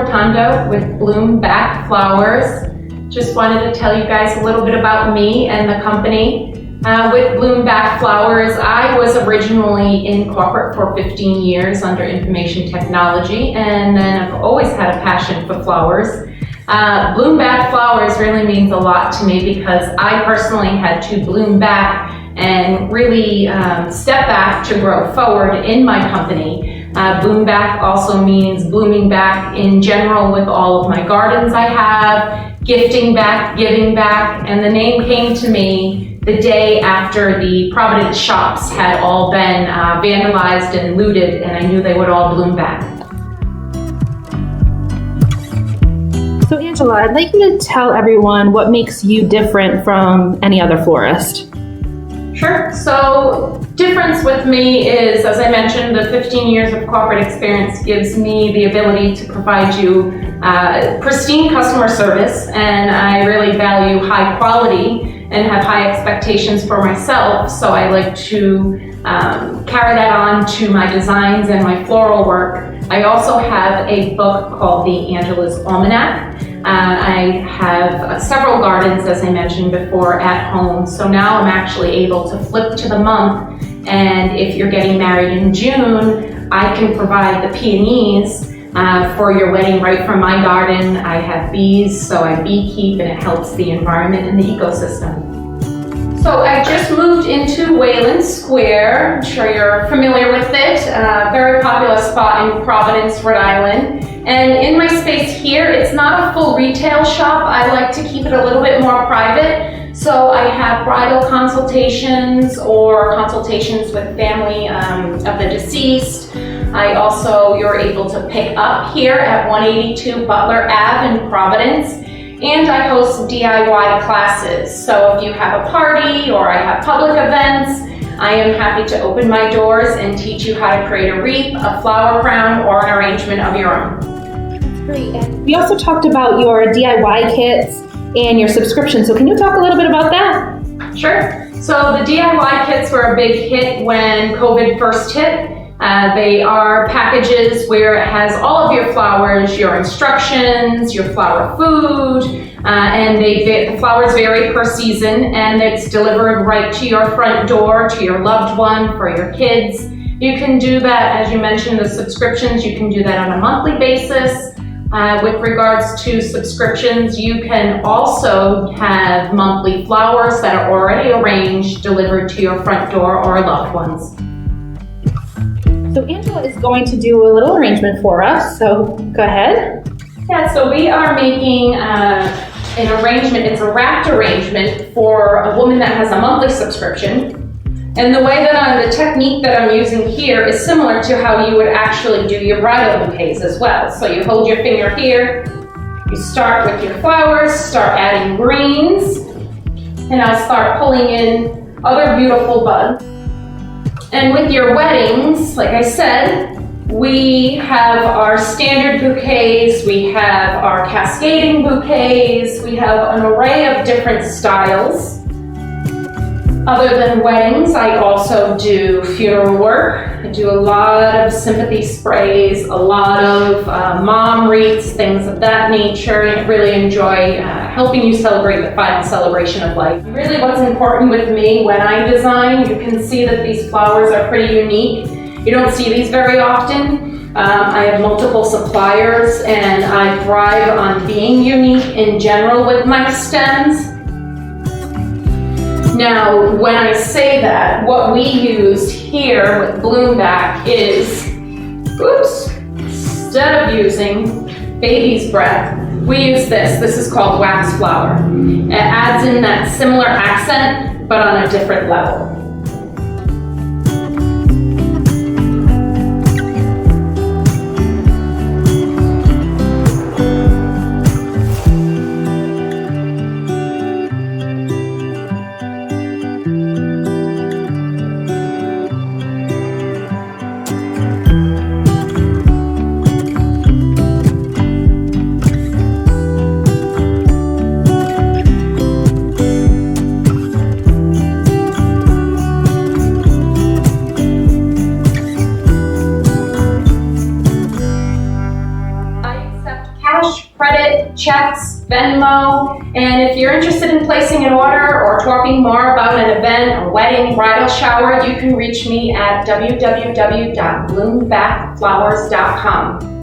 Rotundo with Bloomback Flowers. Just wanted to tell you guys a little bit about me and the company. With Bloomback Flowers, I was originally in corporate for 15 years under information technology, and then I've always had a passion for flowers. Bloomback Flowers really means a lot to me because I personally had to bloom back and really step back to grow forward in my company. Bloomback also means blooming back in general with all of my gardens I have, gifting back, giving back, and the name came to me the day after the Providence shops had all been vandalized and looted, and I knew they would all bloom back. So Angela, I'd like you to tell everyone what makes you different from any other florist. Sure. So difference with me is, as I mentioned, the 15 years of corporate experience gives me the ability to provide you pristine customer service, and I really value high quality and have high expectations for myself, so I like to carry that on to my designs and my floral work. I also have a book called The Angela's Almanac. I have several gardens, as I mentioned before, at home, so now I'm actually able to flip to the month, and if you're getting married in June, I can provide the peonies for your wedding right from my garden. I have bees, so I beekeep, and it helps the environment and the ecosystem. So I just moved into Wayland Square. I'm sure you're familiar with it. Very popular spot in Providence, Rhode Island. And in my space here, it's not a full retail shop. I like to keep it a little bit more private. So I have bridal consultations or consultations with family of the deceased. You're able to pick up here at 182 Butler Ave in Providence. And I host DIY classes. So if you have a party or I have public events, I am happy to open my doors and teach you how to create a wreath, a flower crown, or an arrangement of your own. That's great. And we also talked about your DIY kits and your subscription. So can you talk a little bit about that? Sure. So the DIY kits were a big hit when COVID first hit. They are packages where it has all of your flowers, your instructions, your flower food, and the flowers vary per season, and it's delivered right to your front door, to your loved one, for your kids. You can do that, as you mentioned, the subscriptions, you can do that on a monthly basis. With regards to subscriptions, you can also have monthly flowers that are already arranged, delivered to your front door or loved ones. So Angela is going to do a little arrangement for us, so go ahead. Yeah, so we are making an arrangement. It's a wrapped arrangement for a woman that has a monthly subscription. And the way that the technique that I'm using here is similar to how you would actually do your bridal bouquets as well. So you hold your finger here, you start with your flowers, start adding greens, and I'll start pulling in other beautiful buds. And with your weddings, like I said, we have our standard bouquets, we have our cascading bouquets, we have an array of different styles. Other than weddings, I also do funeral work. I do a lot of sympathy sprays, a lot of mom wreaths, things of that nature, and I really enjoy helping you celebrate the final celebration of life. Really what's important with me when I design, you can see that these flowers are pretty unique. You don't see these very often. I have multiple suppliers, and I thrive on being unique in general with my stems. Now, when I say that, what we use here with Bloomback is, instead of using baby's breath, we use this. This is called wax flower. It adds in that similar accent, but on a different level. checks, Venmo, and if you're interested in placing an order or talking more about an event, a wedding, bridal shower, you can reach me at www.bloombackflowers.com.